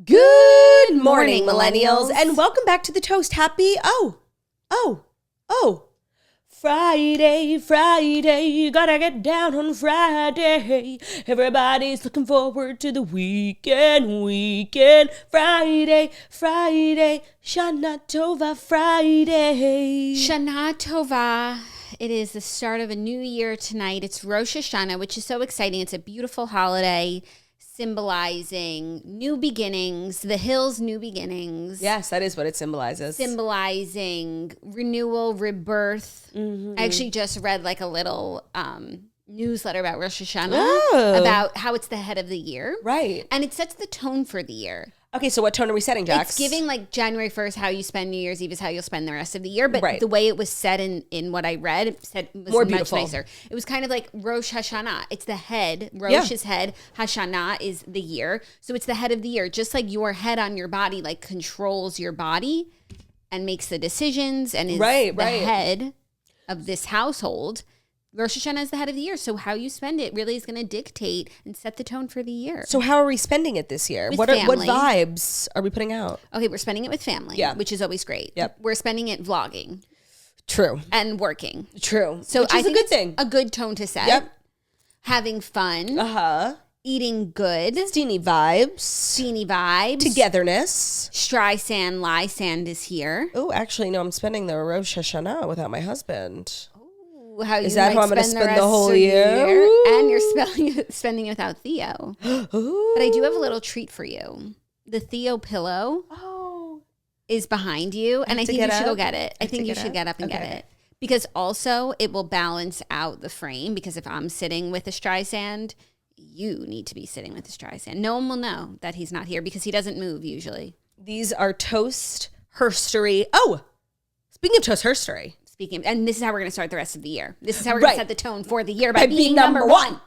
Good morning, millennials, and welcome back to the toast. Happy, Friday, gotta get down on Friday. Everybody's looking forward to the weekend, Friday, Shana Tova Friday. Shana Tova. It is the start of a new year tonight. It's Rosh Hashanah, which is so exciting. It's a beautiful holiday symbolizing new beginnings, the hill's new beginnings. Yes, that is what it symbolizes. Symbolizing renewal, rebirth. Mm-hmm. I actually just read like a little newsletter about Rosh Hashanah, about how it's the head of the year. Right. And it sets the tone for the year. Okay, so what tone are we setting, Jax? It's giving like January 1st, how you spend New Year's Eve is how you'll spend the rest of the year. But right. The way it was said in what I read, it was more much beautiful. nicer. It was kind of like Rosh Hashanah. It's the head. Rosh is head. Hashanah is the year. So it's the head of the year. Just like your head on your body like controls your body and makes the decisions and is the head of this household. Rosh Hashanah is the head of the year, so how you spend it really is going to dictate and set the tone for the year. So how are we spending it this year? With What family. vibes are we putting out? Okay, we're spending it with family, which is always great. Yep. We're spending it vlogging. True. And working. True. So which is I think a good thing. A good tone to set. Yep. Having fun. Uh-huh. Eating good. Steamy vibes. Steamy vibes. Togetherness. Streisand, Lysand is here. Oh, actually, no, I'm spending the Rosh Hashanah without my husband. How is that how I'm going to spend the whole year? And you're spending it without Theo. But I do have a little treat for you. The Theo pillow is behind you, and I think you should go get it. I think you should get up and get it. Because also it will balance out the frame, because if I'm sitting with a Streisand, you need to be sitting with a Streisand. No one will know that he's not here because he doesn't move usually. These are toast herstory. Oh, speaking of toast herstory. And this is how we're going to start the rest of the year. This is how we're going to set the tone for the year by being number one.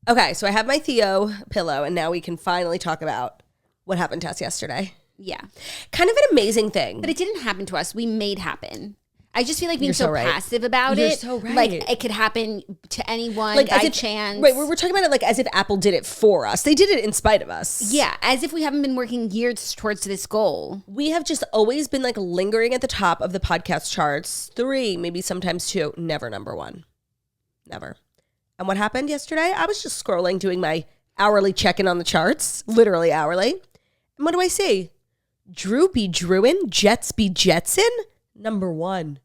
Okay, so I have my Theo pillow, and now we can finally talk about what happened to us yesterday. Yeah. Kind of an amazing thing. But it didn't happen to us. We made happen. I just feel like being You're so passive about You're it. so right. Like it could happen to anyone like by chance. Right, we're talking about it like as if Apple did it for us. They did it in spite of us. Yeah, as if we haven't been working years towards this goal. We have just always been like lingering at the top of the podcast charts. 3, maybe sometimes 2, never number 1. Never. And what happened yesterday? I was just scrolling, doing my hourly check-in on the charts, literally hourly. And what do I see? Drew be Drewin, Jets be Jetson, number 1.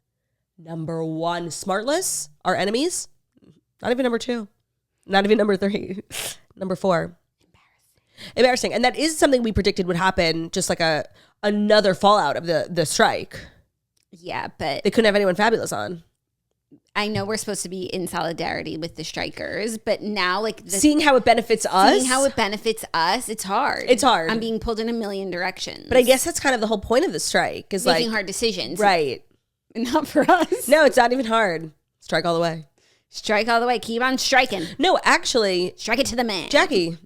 Number 1. Smartless, our enemies. Not even number 2. Not even number 3. Number 4. Embarrassing. And that is something we predicted would happen, just like another fallout of the strike. Yeah, but they couldn't have anyone fabulous on. I know we're supposed to be in solidarity with the strikers, but now seeing how it benefits us. It's hard. It's hard. I'm being pulled in a million directions. But I guess that's kind of the whole point of the strike, is making hard decisions. Right. Not for us. No, it's not even hard. Strike all the way. Strike all the way. Keep on striking. No, actually. Strike it to the man. Jackie,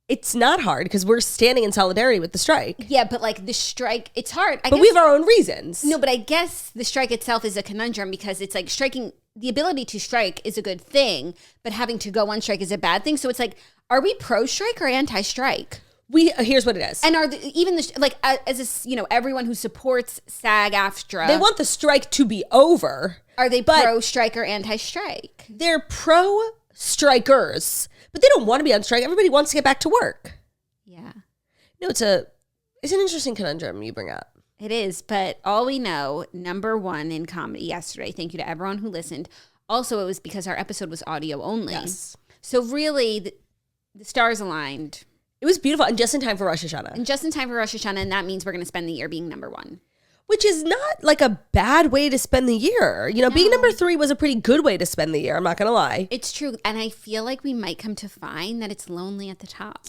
it's not hard because we're standing in solidarity with the strike. Yeah, but like the strike, it's hard. But we have our own reasons. No, but I guess the strike itself is a conundrum because it's like striking, the ability to strike is a good thing, but having to go on strike is a bad thing. So it's like, are we pro-strike or anti-strike? Here's what it is. And everyone who supports SAG-AFTRA, they want the strike to be over. Are they pro-strike or anti-strike? They're pro-strikers, but they don't want to be on strike. Everybody wants to get back to work. Yeah. No, it's an interesting conundrum you bring up. It is, but all we know, number 1 in comedy yesterday. Thank you to everyone who listened. Also, it was because our episode was audio only. Yes. So really, the stars aligned. It was beautiful, and just in time for Rosh Hashanah. And that means we're going to spend the year being number 1. Which is not like a bad way to spend the year. You know, being number 3 was a pretty good way to spend the year. I'm not going to lie. It's true. And I feel like we might come to find that it's lonely at the top.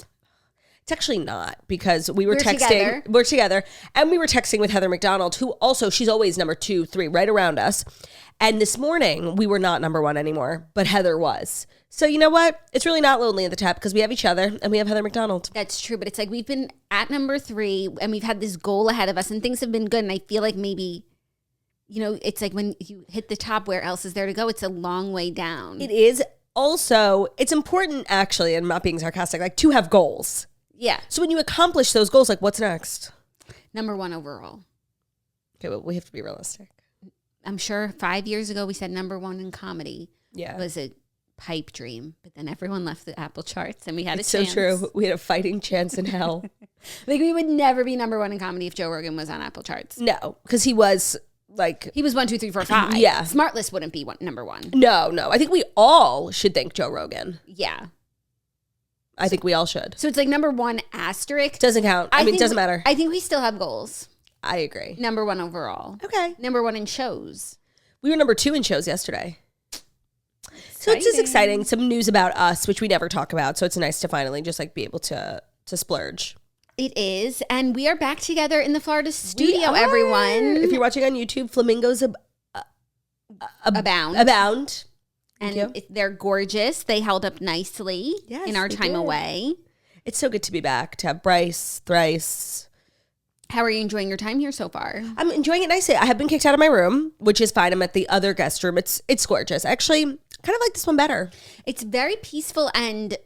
It's actually not, because we're texting. We're together. And we were texting with Heather McDonald, who also, she's always number 2, 3, right around us. And this morning, we were not number 1 anymore, but Heather was. So you know what? It's really not lonely at the top because we have each other and we have Heather McDonald. That's true. But it's like we've been at number 3 and we've had this goal ahead of us and things have been good. And I feel like maybe, it's like when you hit the top, where else is there to go? It's a long way down. It is. Also, it's important, actually, and I'm not being sarcastic, like to have goals. Yeah. So when you accomplish those goals, like what's next? Number 1 overall. Okay, well, we have to be realistic. I'm sure 5 years ago we said number 1 in comedy. Yeah. Was a pipe dream, but then everyone left the Apple charts and we had it's a chance. So true. We had a fighting chance in hell. Like we would never be number 1 in comedy if Joe Rogan was on Apple charts. No, because he was like... He was 1, 2, 3, 4, 5. Yeah. Smartlist wouldn't be number 1. No. I think we all should thank Joe Rogan. Yeah. I think we all should. So it's like number 1 asterisk. Doesn't count. I mean, it doesn't matter. I think we still have goals. I agree. Number 1 overall. Okay. Number 1 in shows. We were number 2 in shows yesterday. So it's just exciting. Some news about us, which we never talk about. So it's nice to finally just like be able to splurge. It is. And we are back together in the Florida studio, everyone. If you're watching on YouTube, flamingos abound. And they're gorgeous. They held up nicely in our time away. It's so good to be back, to have Bryce, Thrice. How are you enjoying your time here so far? I'm enjoying it nicely. I have been kicked out of my room, which is fine. I'm at the other guest room. It's gorgeous. Actually, kind of like this one better. It's very peaceful and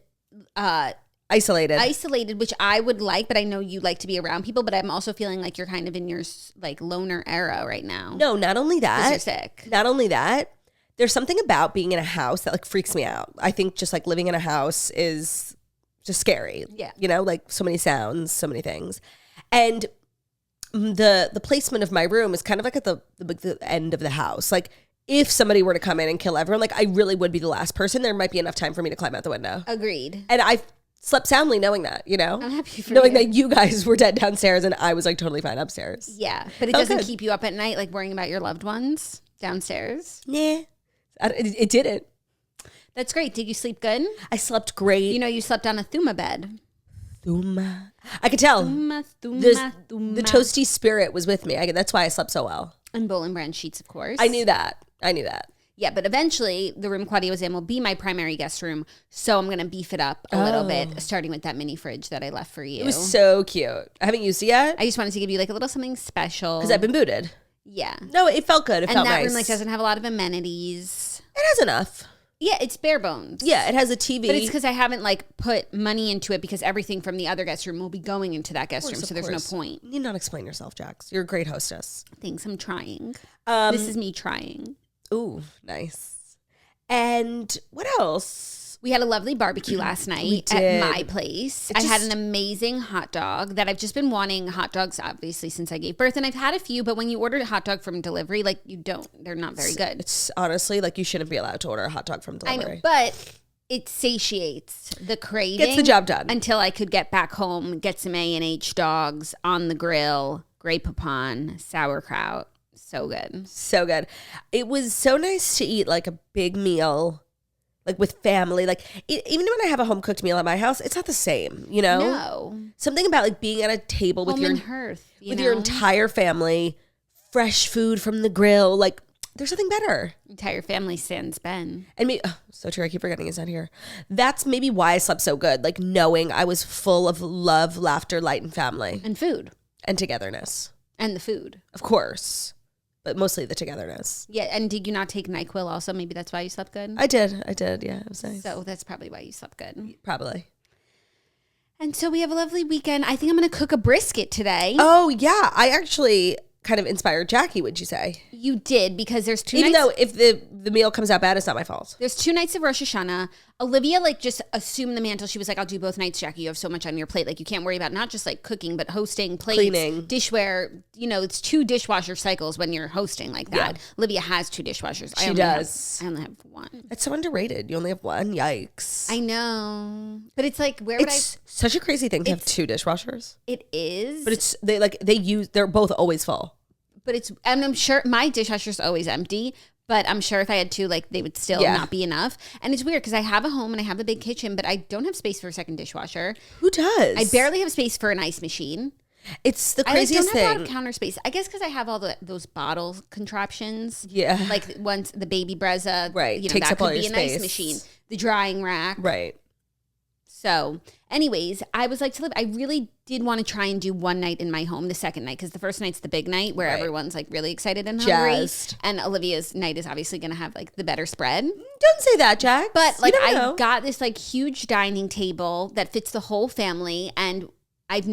isolated, which I would like, but I know you like to be around people, but I'm also feeling like you're kind of in your like loner era right now. No, not only that. You're sick. Not only that. There's something about being in a house that like freaks me out. I think just like living in a house is just scary. Yeah. You know, like so many sounds, so many things. And the placement of my room is kind of like at the end of the house. Like if somebody were to come in and kill everyone, like I really would be the last person. There might be enough time for me to climb out the window. Agreed. And I slept soundly knowing that, you know? I'm happy for knowing you. that you guys were dead downstairs and I was like totally fine upstairs. Yeah. But it doesn't keep you up at night like worrying about your loved ones downstairs? Yeah. It didn't. That's great. Did you sleep good? I slept great. You know, you slept on a Thuma bed. Thuma. I could tell. Thuma. The toasty spirit was with me. That's why I slept so well. And Bowl and Branch sheets, of course. I knew that. Yeah, but eventually the room Claudia was in will be my primary guest room. So I'm going to beef it up a little bit, starting with that mini fridge that I left for you. It was so cute. I haven't used it yet. I just wanted to give you like a little something special. Because I've been booted. Yeah. No, it felt good. It felt nice. And that room like doesn't have a lot of amenities. It has enough. Yeah, it's bare bones. Yeah, it has a TV. But it's because I haven't like put money into it because everything from the other guest room will be going into that guest room. So there's no point. You need not explain yourself, Jax. You're a great hostess. Thanks. I'm trying. This is me trying. Ooh, nice. And what else? We had a lovely barbecue last night at my place. I had an amazing hot dog that I've just been wanting hot dogs, obviously, since I gave birth. And I've had a few, but when you order a hot dog from delivery, like they're not very good. It's honestly like you shouldn't be allowed to order a hot dog from delivery. I know, but it satiates the craving. Gets the job done. Until I could get back home, get some A&H dogs on the grill, Grey Poupon, sauerkraut. So good. So good. It was so nice to eat like a big meal. Like with family, like even when I have a home cooked meal at my house, it's not the same, you know? No. Something about like being at a table with your hearth, your entire family, fresh food from the grill, like there's nothing better. Entire family sans Ben. And me, so true. I keep forgetting he's not here. That's maybe why I slept so good, like knowing I was full of love, laughter, light, and family, and food, and togetherness, and the food, of course. But mostly the togetherness. Yeah, and did you not take NyQuil also? Maybe that's why you slept good? I did, yeah, it was nice. So that's probably why you slept good. Probably. And so we have a lovely weekend. I think I'm going to cook a brisket today. Oh, yeah. I actually kind of inspired Jackie, would you say? You did, because there's two nights. Even though if the meal comes out bad, it's not my fault. There's 2 nights of Rosh Hashanah. Olivia like just assumed the mantle. She was like, I'll do both nights, Jackie. You have so much on your plate. Like you can't worry about not just like cooking, but hosting, plates, cleaning, dishware. You know, it's 2 dishwasher cycles when you're hosting like that. Yeah. Olivia has 2 dishwashers. She does. I only have 1. That's so underrated. You only have 1. Yikes. I know. But it's like, it's such a crazy thing to have 2 dishwashers. It is. But they're both always full. But and I'm sure my dishwasher's always empty. But I'm sure if I had 2, like they would still not be enough. And it's weird because I have a home and I have a big kitchen, but I don't have space for a second dishwasher. Who does? I barely have space for an ice machine. It's the craziest thing. I don't have a lot of counter space. I guess because I have all those bottle contraptions. Yeah. Like once the baby Brezza. Right. You know, takes that up all could your be an space. ice machine. The drying rack. Right. So anyways, I was like, I really did want to try and do one night in my home, the second night, because the first night's the big night where everyone's like really excited and hungry. Jazzed. And Olivia's night is obviously going to have like the better spread. Don't say that, Jack. But like I got this like huge dining table that fits the whole family, and we've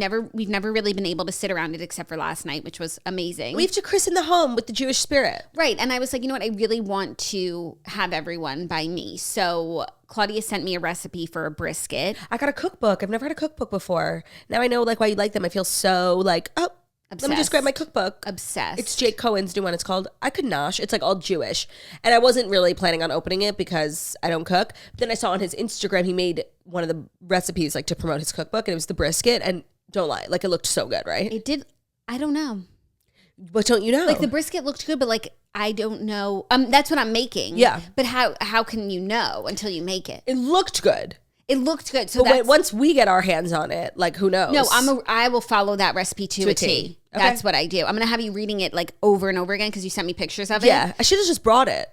never really been able to sit around it except for last night, which was amazing. We have to christen the home with the Jewish spirit. Right. And I was like, you know what? I really want to have everyone by me. So Claudia sent me a recipe for a brisket. I got a cookbook. I've never had a cookbook before. Now I know like why you like them. I feel so like, obsessed. Let me just grab my cookbook. Obsessed. It's Jake Cohen's new one. It's called I Could Nosh. It's like all Jewish. And I wasn't really planning on opening it because I don't cook. But then I saw on his Instagram, he made one of the recipes like to promote his cookbook. And it was the brisket. And don't lie, like it looked so good, right? It did. I don't know. What don't you know? Like the brisket looked good, but like I don't know. That's what I'm making. Yeah. But how can you know until you make it? It looked good. It looked good. So but once we get our hands on it, like who knows? No, I will follow that recipe to a T. Okay. That's what I do. I'm gonna have you reading it like over and over again because you sent me pictures of it. Yeah, I should have just brought it.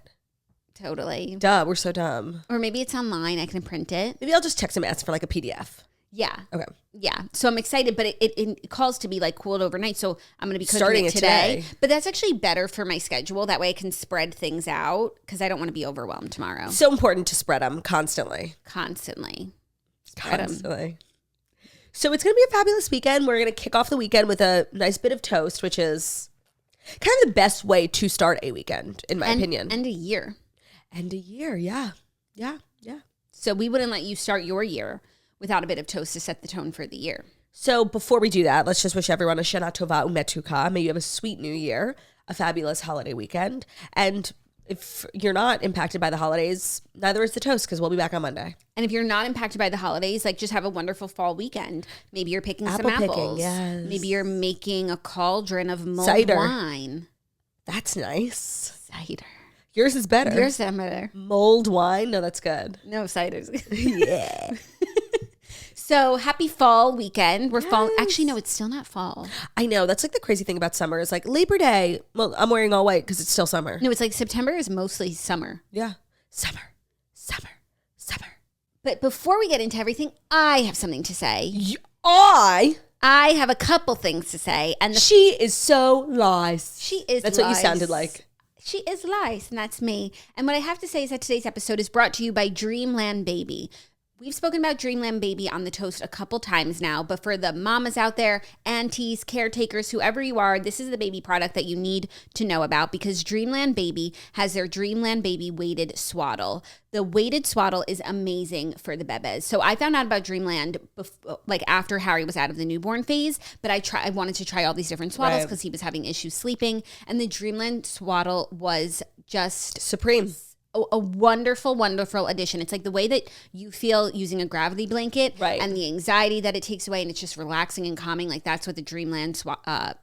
Totally. Duh, we're so dumb. Or maybe it's online. I can print it. Maybe I'll just text him and ask for like a PDF. Yeah. Okay. Yeah. So I'm excited, but it calls to be like cooled overnight. So I'm going to be cooking it today. But that's actually better for my schedule. That way I can spread things out because I don't want to be overwhelmed tomorrow. So important to spread them constantly. Constantly. So it's going to be a fabulous weekend. We're going to kick off the weekend with a nice bit of toast, which is kind of the best way to start a weekend, in my opinion. And a year. And a year. Yeah. Yeah. Yeah. So we wouldn't let you start your year without a bit of toast to set the tone for the year. So before we do that, let's just wish everyone a Shana Tova Umetuka. May you have a sweet new year, a fabulous holiday weekend. And if you're not impacted by the holidays, neither is the toast because we'll be back on Monday. And if you're not impacted by the holidays, like just have a wonderful fall weekend. Maybe you're picking some apples. Yes. Maybe you're making a cauldron of mulled cider wine. That's nice. Cider. Yours is better. Yours is better. Mulled wine? No, that's good. No, cider's good. Yeah. So happy fall weekend. We're fall. Actually, no, it's still not fall. I know. That's like the crazy thing about summer is like Labor Day. Well, I'm wearing all white because it's still summer. No, it's like September is mostly summer. Yeah. Summer. But before we get into everything, I have something to say. I have a couple things to say. And she is so lice. She is That's lice. what you sounded like. She is lice, and that's me. And what I have to say is that today's episode is brought to you by Dreamland Baby. We've spoken about Dreamland Baby on the toast a couple times now, but for the mamas out there, aunties, caretakers, whoever you are, this is the baby product that you need to know about because Dreamland Baby has their Dreamland Baby weighted swaddle. The weighted swaddle is amazing for the bebes. So I found out about Dreamland like after Harry was out of the newborn phase, but I wanted to try all these different swaddles because he was having issues sleeping, and the Dreamland swaddle was just supreme. A wonderful, wonderful addition. It's like the way that you feel using a gravity blanket and the anxiety that it takes away, and it's just relaxing and calming. Like that's what the Dreamland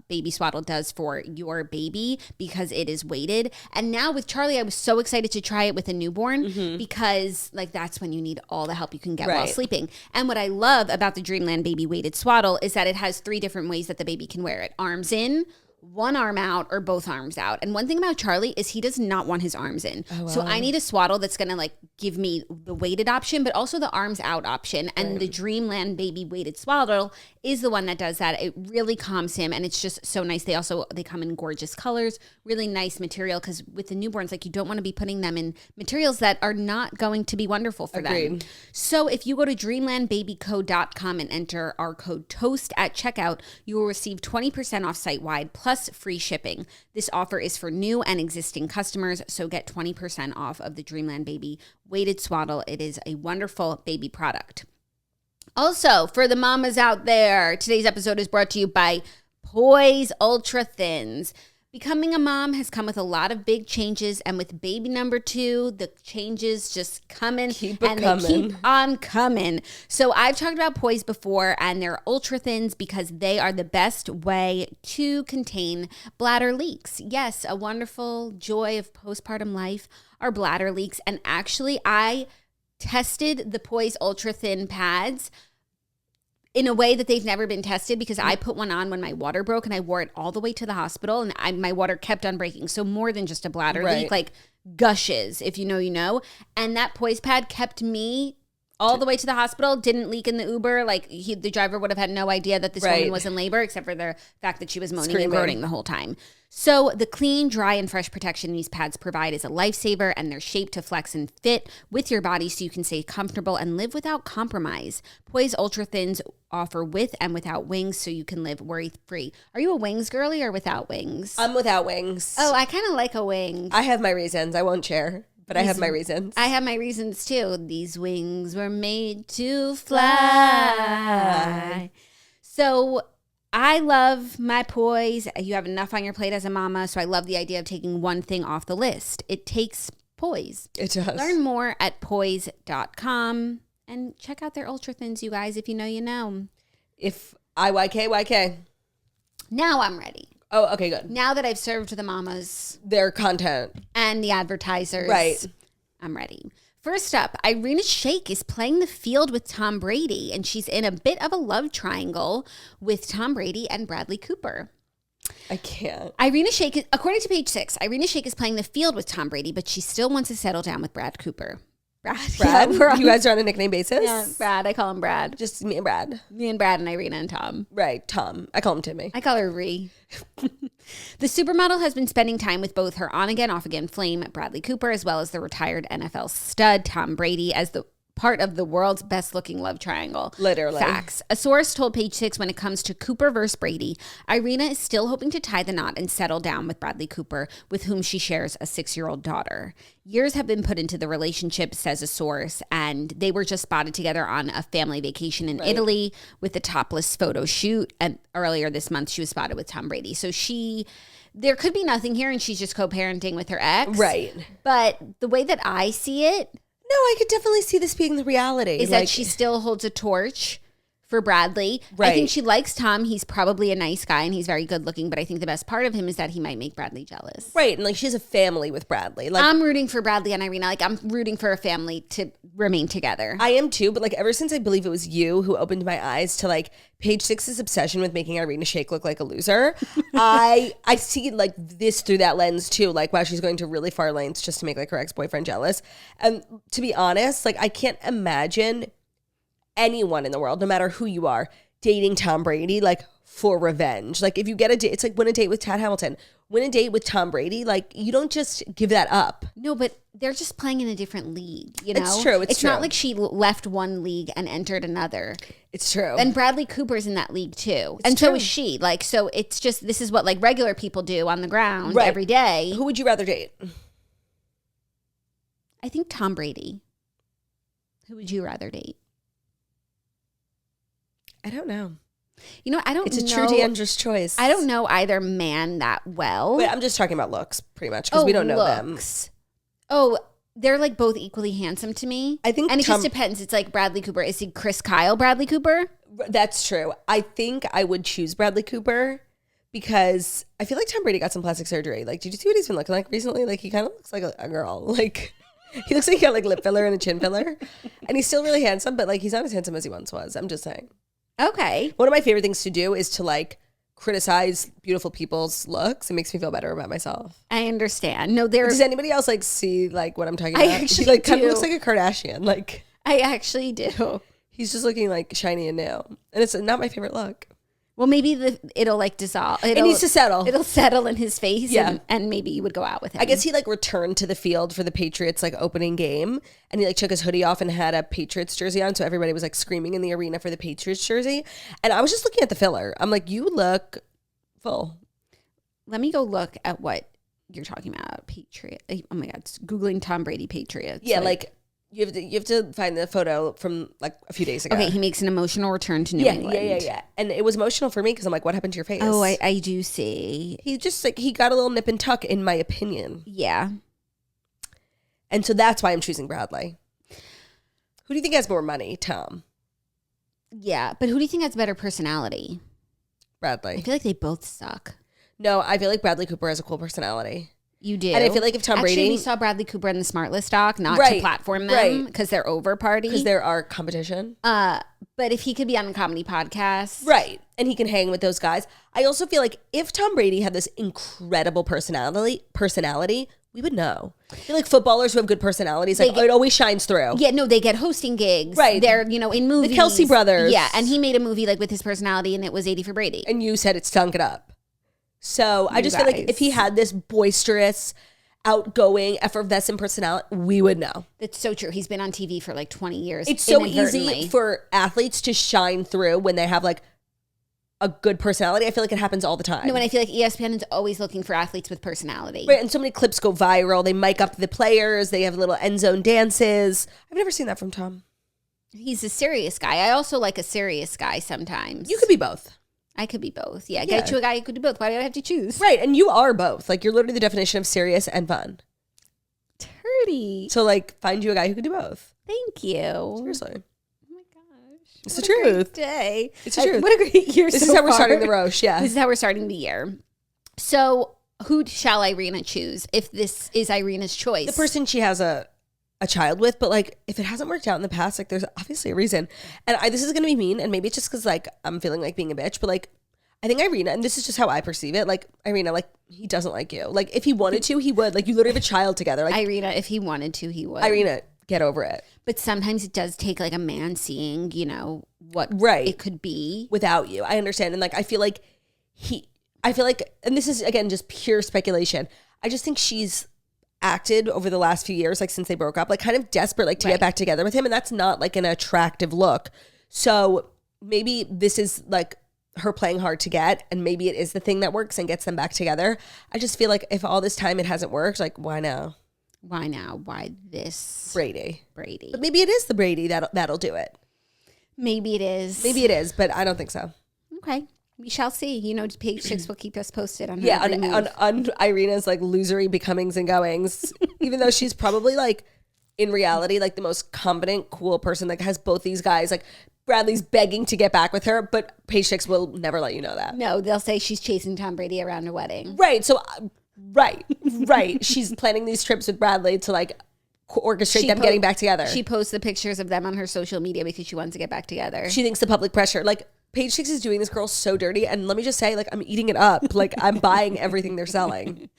baby swaddle does for your baby because it is weighted. And now with Charlie, I was so excited to try it with a newborn because like that's when you need all the help you can get while sleeping. And what I love about the Dreamland Baby weighted swaddle is that it has 3 different ways that the baby can wear it. Arms in, one arm out, or both arms out. And one thing about Charlie is he does not want his arms in. Oh, wow. So I need a swaddle that's going to like give me the weighted option, but also the arms out option. And the Dreamland Baby weighted swaddle is the one that does that. It really calms him, and it's just so nice. They come in gorgeous colors, really nice material, because with the newborns, like you don't want to be putting them in materials that are not going to be wonderful for them. So if you go to dreamlandbabyco.com and enter our code TOAST at checkout, you will receive 20% off site-wide plus free shipping. This offer is for new and existing customers, so get 20% off of the Dreamland Baby weighted swaddle. It is a wonderful baby product. Also, for the mamas out there, today's episode is brought to you by Poise Ultra Thins. Becoming a mom has come with a lot of big changes, and with baby number 2, the changes just coming keep on coming. So I've talked about Poise before, and they're Ultra Thins because they are the best way to contain bladder leaks. Yes, a wonderful joy of postpartum life are bladder leaks, and actually I tested the Poise Ultra Thin pads in a way that they've never been tested because I put one on when my water broke and I wore it all the way to the hospital, and my water kept on breaking. So more than just a bladder leak, like gushes, if you know, you know. And that Poise pad kept me all the way to the hospital, didn't leak in the Uber. Like the driver would have had no idea that this woman was in labor, except for the fact that she was moaning and groaning the whole time. So the clean, dry, and fresh protection these pads provide is a lifesaver, and they're shaped to flex and fit with your body so you can stay comfortable and live without compromise. Poise Ultra Thins offer with and without wings so you can live worry-free. Are you a wings girly or without wings? I'm without wings. Oh, I kind of like a wing. I have my reasons. I won't share, but I have my reasons. I have my reasons too. These wings were made to fly. So I love my poise. You have enough on your plate as a mama, so I love the idea of taking one thing off the list. It takes poise. It does. Learn more at poise.com and check out their Ultra Thins, you guys, if you know, you know. If YK. Now I'm ready. Oh, okay, good. Now that I've served the mamas. Their content. And the advertisers. Right. I'm ready. First up, Irina Shayk is playing the field with Tom Brady, and she's in a bit of a love triangle with Tom Brady and Bradley Cooper. I can't. Irina Shayk, according to page 6, Irina Shayk is playing the field with Tom Brady, but she still wants to settle down with Brad Cooper. Brad? Yeah, you guys are on a nickname basis? Yeah, Brad. I call him Brad. Just me and Brad. Me and Brad and Irina and Tom. Right, Tom. I call him Timmy. I call her Ree. The supermodel has been spending time with both her on-again, off-again flame, Bradley Cooper, as well as the retired NFL stud, Tom Brady, as the part of the world's best-looking love triangle. Literally. Facts. A source told Page 6 when it comes to Cooper versus Brady, Irina is still hoping to tie the knot and settle down with Bradley Cooper, with whom she shares a 6-year-old daughter. Years have been put into the relationship, says a source, and they were just spotted together on a family vacation in Italy with a topless photo shoot. And earlier this month, she was spotted with Tom Brady. So there could be nothing here, and she's just co-parenting with her ex. Right. But the way that I see it, no, I could definitely see this being the reality. Is that she still holds a torch for Bradley. Right. I think she likes Tom. He's probably a nice guy and he's very good looking, but I think the best part of him is that he might make Bradley jealous. Right. And like she has a family with Bradley. Like I'm rooting for Bradley and Irina. Like I'm rooting for a family to remain together. I am too, but like ever since I believe it was you who opened my eyes to like Page 6's obsession with making Irina Shayk look like a loser, I see like this through that lens too. Like wow, she's going to really far lengths just to make like her ex-boyfriend jealous. And to be honest, like I can't imagine anyone in the world, no matter who you are, dating Tom Brady like for revenge. Like if you get a date, it's like win a date with Tad Hamilton, win a date with Tom Brady. Like you don't just give that up. No, but they're just playing in a different league. You know, it's true. It's true. Not like she left one league and entered another. It's true. And Bradley Cooper's in that league too, and so is she. Like so, it's just this is what like regular people do on the ground every day. Who would you rather date? I think Tom Brady. Who would you rather date? I don't know. You know, I don't know. It's a true dangerous choice. I don't know either man that well. Wait, I'm just talking about looks pretty much because we don't know looks. Oh, they're like both equally handsome to me. I think, and it just depends. It's like Bradley Cooper. Is he Chris Kyle Bradley Cooper? That's true. I think I would choose Bradley Cooper because I feel like Tom Brady got some plastic surgery. Like, did you see what he's been looking like recently? Like, he kind of looks like a girl. Like, he looks like he got like lip filler and a chin filler, and he's still really handsome, but like he's not as handsome as he once was. I'm just saying. Okay. One of my favorite things to do is to like criticize beautiful people's looks. It makes me feel better about myself. I understand. No, does anybody else like see like what I'm talking about? I actually he like do. kind of looks like a Kardashian. Like I actually do. He's just looking like shiny and new, and it's not my favorite look. Well, maybe it'll like dissolve. It needs to settle. It'll settle in his face, and maybe you would go out with him. I guess he like returned to the field for the Patriots like opening game, and he like took his hoodie off and had a Patriots jersey on, so everybody was like screaming in the arena for the Patriots jersey. And I was just looking at the filler. I'm like, you look full. Let me go look at what you're talking about. Patriot. Oh my God, it's Googling Tom Brady Patriots. Yeah, like you have to find the photo from like a few days ago. Okay, he makes an emotional return to New England. Yeah. And it was emotional for me because I'm like, what happened to your face? Oh, I do see. He just like, he got a little nip and tuck in my opinion. Yeah. And so that's why I'm choosing Bradley. Who do you think has more money, Tom? Yeah, but who do you think has better personality? Bradley. I feel like they both suck. No, I feel like Bradley Cooper has a cool personality. You do. And I feel like if Tom Brady... Actually, we saw Bradley Cooper in the Smart List doc, not to platform them, because they're over party. Because they're our competition. But if he could be on a comedy podcast... Right. And he can hang with those guys. I also feel like if Tom Brady had this incredible personality, we would know. I feel like footballers who have good personalities, like it always shines through. Yeah, no, they get hosting gigs. Right. They're, you know, in movies. The Kelsey brothers. Yeah, and he made a movie like with his personality and it was 80 for Brady. And you said it stunk it up. So I just feel like if he had this boisterous, outgoing, effervescent personality, we would know. That's so true. He's been on TV for like 20 years. It's so easy for athletes to shine through when they have like a good personality. I feel like it happens all the time. No, and I feel like ESPN is always looking for athletes with personality. Right, and so many clips go viral. They mic up the players. They have little end zone dances. I've never seen that from Tom. He's a serious guy. I also like a serious guy sometimes. You could be both. I could be both. Yeah, get you a guy who could do both. Why do I have to choose? Right, and you are both. Like, you're literally the definition of serious and fun. Turdy. So, like, find you a guy who could do both. Thank you. Seriously. It's the What a great truth. day. It's the truth. What a great year This so is how we're far. starting the roast, yeah. This is how we're starting the year. So who shall Irina choose if this is Irina's choice? The person she has a child with, but like if it hasn't worked out in the past, like there's obviously a reason. And this is going to be mean, and maybe it's just because like I'm feeling like being a bitch, but like I think Irina, and this is just how I perceive it, like Irina, like he doesn't like you. Like if he wanted to, he would. Like you literally have a child together. Like Irina, if he wanted to, he would. Irina, get over it. But sometimes it does take like a man seeing, you know, what it could be without you. I understand. And like, I feel like and this is again, just pure speculation. I just think she's acted over the last few years, like since they broke up, like kind of desperate, like to get back together with him. And that's not like an attractive look. So maybe this is like her playing hard to get, and maybe it is the thing that works and gets them back together. I just feel like if all this time it hasn't worked, like why now? Why now? Why this? Brady. But Maybe it is the Brady that'll do it. Maybe it is. Maybe it is, but I don't think so. Okay. We shall see. You know, Page Six will keep us posted on her on Irina's like losery becomings and goings, even though she's probably like in reality like the most competent, cool person that has both these guys. Like Bradley's begging to get back with her, but Page Six will never let you know that. No, they'll say she's chasing Tom Brady around a wedding. Right. So right. She's planning these trips with Bradley to like orchestrate them getting back together. She posts the pictures of them on her social media because she wants to get back together. She thinks the public pressure, like Page Six is doing this girl so dirty, and let me just say, like I'm eating it up. Like I'm buying everything they're selling.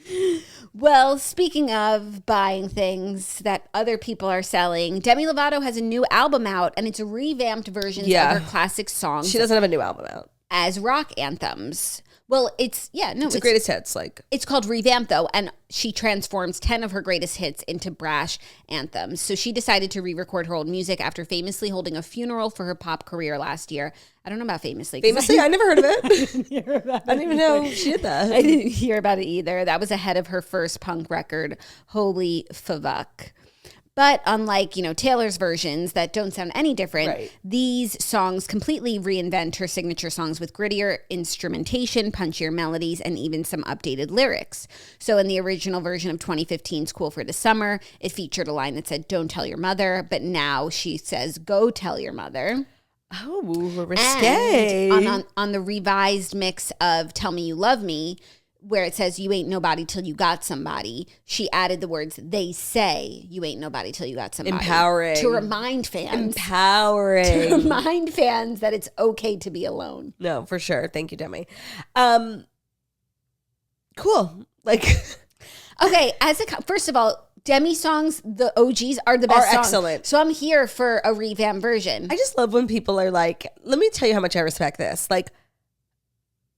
Well, speaking of buying things that other people are selling, Demi Lovato has a new album out, and it's a revamped version of her classic songs. She doesn't have a new album out. As rock anthems. Well, it's the greatest hits. Like it's called Revamped though, and she transforms 10 of her greatest hits into brash anthems. So she decided to re-record her old music after famously holding a funeral for her pop career last year. I don't know about famously. Famously, I never heard of it. I didn't even know she did that. I didn't hear about it either. That was ahead of her first punk record, Holy Favuk. But unlike, you know, Taylor's versions that don't sound any different, these songs completely reinvent her signature songs with grittier instrumentation, punchier melodies, and even some updated lyrics. So in the original version of 2015's Cool for the Summer, it featured a line that said, "Don't tell your mother," but now she says, "Go tell your mother." Oh, risque. And on the revised mix of Tell Me You Love Me, where it says you ain't nobody till you got somebody, she added the words, "They say you ain't nobody till you got somebody." Empowering. To remind fans. Empowering. To remind fans that it's okay to be alone. No, for sure. Thank you, Demi. Cool. Like, okay, first of all, Demi songs, the OGs are the best songs. Excellent. So I'm here for a revamp version. I just love when people are like, let me tell you how much I respect this. Like,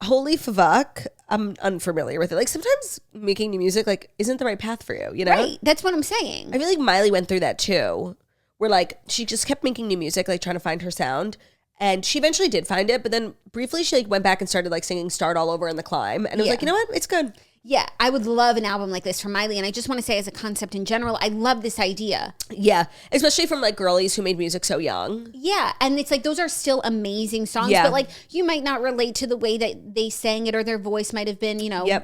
Holy Favuk, I'm unfamiliar with it. Like sometimes making new music like isn't the right path for you, you know? Right. That's what I'm saying. I feel like Miley went through that too. Where like she just kept making new music, like trying to find her sound. And she eventually did find it, but then briefly she like went back and started like singing Start All Over in the Climb. And it was like, you know what? It's good. Yeah, I would love an album like this from Miley. And I just want to say as a concept in general, I love this idea. Yeah, especially from like girlies who made music so young. Yeah, and it's like those are still amazing songs. But like you might not relate to the way that they sang it, or their voice might have been, you know,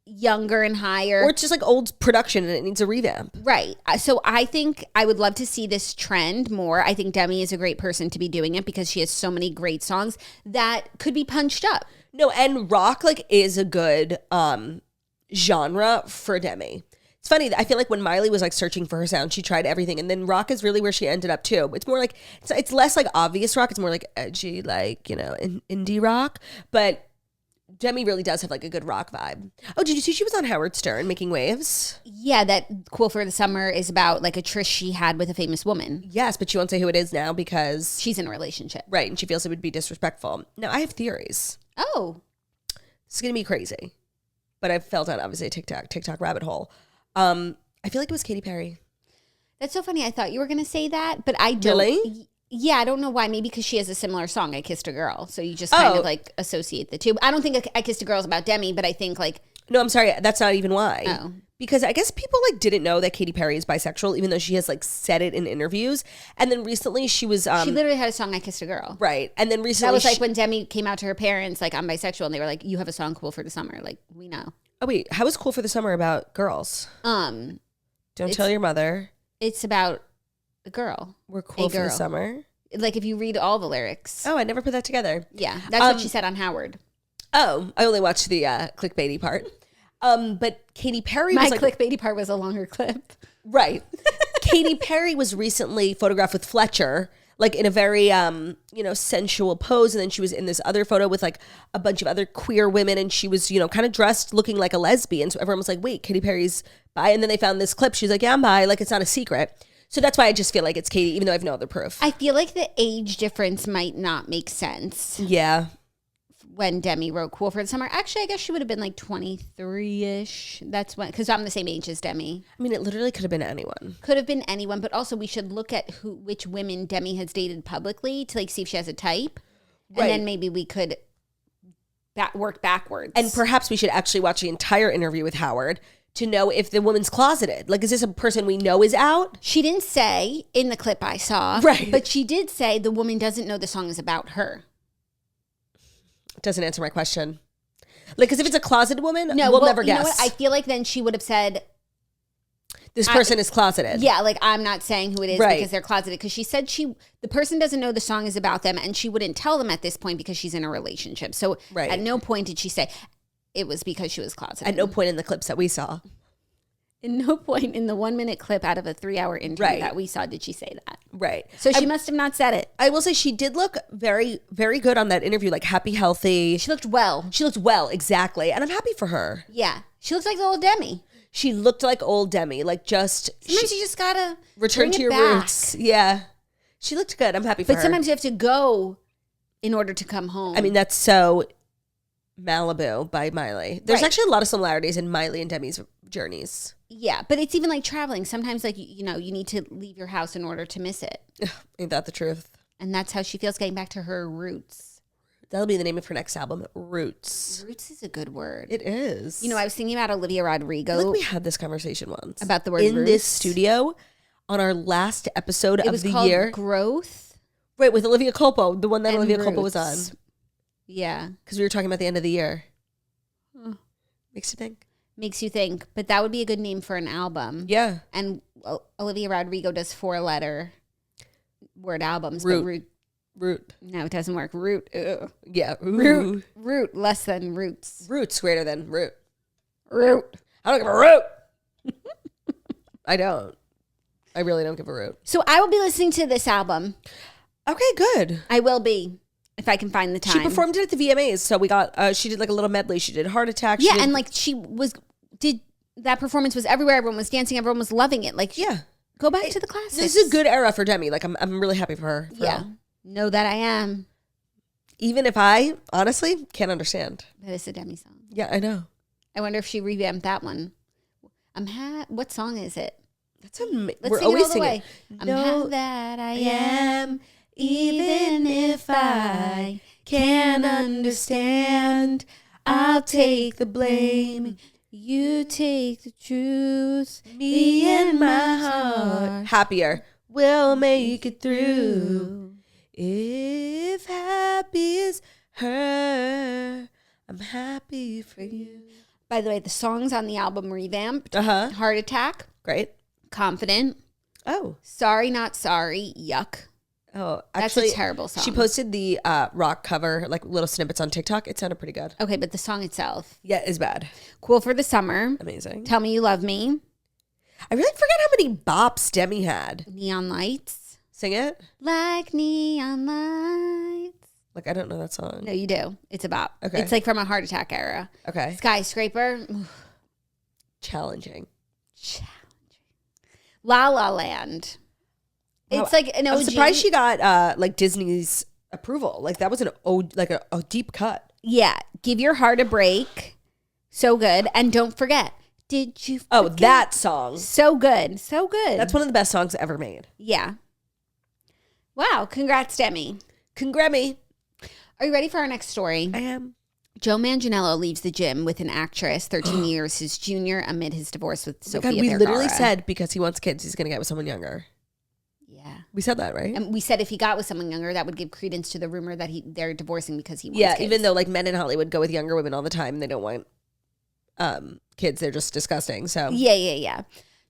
younger and higher. Or it's just like old production and it needs a revamp. Right. So I think I would love to see this trend more. I think Demi is a great person to be doing it because she has so many great songs that could be punched up. No, and rock like is a good genre for Demi. It's funny, I feel like when Miley was like searching for her sound, she tried everything, and then rock is really where she ended up too. It's more like it's less like obvious rock, it's more like edgy, like, you know, indie rock. But Demi really does have like a good rock vibe. Oh, did you see she was on Howard Stern making waves? Yeah, that Cool for the Summer is about like a tryst she had with a famous woman. Yes, but she won't say who it is now because she's in a relationship. Right, and she feels it would be disrespectful. Now, I have theories. Oh. This is going to be crazy. But I've fell down, obviously, a TikTok rabbit hole. I feel like it was Katy Perry. That's so funny. I thought you were going to say that, but I don't. Really? Yeah, I don't know why. Maybe because she has a similar song, I Kissed a Girl. So you just kind of like associate the two. I don't think I Kissed a Girl is about Demi, but I think like... No, I'm sorry. That's not even why. Oh. Because I guess people like didn't know that Katy Perry is bisexual, even though she has like said it in interviews. And then recently she was... she literally had a song, I Kissed a Girl. Right. And then recently... That was like when Demi came out to her parents, like, I'm bisexual. And they were like, you have a song Cool for the Summer. Like, we know. Oh, wait. How is Cool for the Summer about girls? Don't tell your mother. It's about a girl. We're cool for the summer. Like if you read all the lyrics. Oh, I never put that together. Yeah, that's what she said on Howard. Oh, I only watched the clickbaity part. But Katy Perry My was like... clickbaity part was a longer clip. Right. Katy Perry was recently photographed with Fletcher, like in a very, sensual pose. And then she was in this other photo with like a bunch of other queer women. And she was, kind of dressed looking like a lesbian. So everyone was like, wait, Katy Perry's bi. And then they found this clip. She's like, yeah, I'm bi. Like, it's not a secret. So that's why I just feel like it's Katy, even though I have no other proof. I feel like the age difference might not make sense. Yeah. When Demi wrote Cool for the Summer. Actually, I guess she would have been like 23-ish. That's when, because I'm the same age as Demi. I mean, it literally could have been anyone. Could have been anyone, but also we should look at which women Demi has dated publicly to like see if she has a type. Right. And then maybe we could work backwards. And perhaps we should actually watch the entire interview with Howard to know if the woman's closeted. Like, is this a person we know is out? She didn't say in the clip I saw. Right. But she did say the woman doesn't know the song is about her. Doesn't answer my question. Like, because if it's a closeted woman, we'll never guess. You know what? I feel like then she would have said... This person is closeted. Yeah, like, I'm not saying who it is because they're closeted. Because she said the person doesn't know the song is about them, and she wouldn't tell them at this point because she's in a relationship. So at no point did she say... It was because she was closeted. At no point in the clips that we saw. In no point in the 1-minute clip out of a 3-hour interview that we saw did she say that. Right. So she must have not said it. I will say she did look very, very good on that interview, like happy, healthy. She looked well. She looked well, exactly. And I'm happy for her. Yeah. She looks like the old Demi. She looked like old Demi, like just... Sometimes you just gotta return to your roots. Yeah. She looked good. I'm happy for her. But sometimes you have to go in order to come home. I mean, that's so... Malibu by Miley. There's actually a lot of similarities in Miley and Demi's journeys. Yeah, but it's even like traveling. Sometimes, like, you need to leave your house in order to miss it. Ain't that the truth? And that's how she feels, getting back to her roots. That'll be the name of her next album, Roots. Roots is a good word. It is. I was thinking about Olivia Rodrigo. I feel like we had this conversation once. About the word in roots. This studio on our last episode of the year. It was called Growth. Right, with Olivia Culpo, the one that Olivia Culpo was on. Yeah. Because we were talking about the end of the year. Makes you think. Makes you think. But that would be a good name for an album. Yeah. And Olivia Rodrigo does 4-letter word albums. Root. No, it doesn't work. Root. Ugh. Yeah. Root. Root less than roots. Roots greater than root. Root. I don't give a root. I don't. I really don't give a root. So I will be listening to this album. Okay, good. I will be. If I can find the time. She performed it at the VMAs. So we got, she did like a little medley. She did Heart Attack. Yeah, and like that performance was everywhere. Everyone was dancing. Everyone was loving it. Like, yeah. Go back to the classics. This is a good era for Demi. Like, I'm really happy for her. Yeah. Know that I am. Even if I, honestly, can't understand. That is a Demi song. Yeah, I know. I wonder if she revamped that one. What song is it? That's amazing. We're always singing. Know that I am. Even if I can't understand, I'll take the blame. You take the truth. Me and my heart. Happier. We'll make it through. If happy is her, I'm happy for you. By the way, the songs on the album Revamped. Heart Attack. Great. Confident. Oh. Sorry Not Sorry. Yuck. Oh, actually, that's a terrible song. She posted the rock cover, like little snippets on TikTok. It sounded pretty good. Okay, but the song itself. Yeah, is bad. Cool for the Summer. Amazing. Tell Me You Love Me. I really forgot how many bops Demi had. Neon Lights. Sing it. Like neon lights. Like, I don't know that song. No, you do. It's a bop. Okay. It's like from a Heart Attack era. Okay. Skyscraper. Challenging. La La Land. It's like an OG. I'm surprised she got like Disney's approval. Like that was a deep cut. Yeah. Give Your Heart a Break. So good. And don't forget. Did you forget? Oh, that song. So good. So good. That's one of the best songs ever made. Yeah. Wow. Congrats, Demi. Congrats. Are you ready for our next story? I am. Joe Manganiello leaves the gym with an actress 13 years his junior amid his divorce with Sofia God, we Vergara. literally said because he wants kids, he's going to get with someone younger. Yeah. We said that, right? And we said if he got with someone younger, that would give credence to the rumor that they're divorcing because he wants kids. Even though like men in Hollywood go with younger women all the time and they don't want kids. They're just disgusting. So Yeah.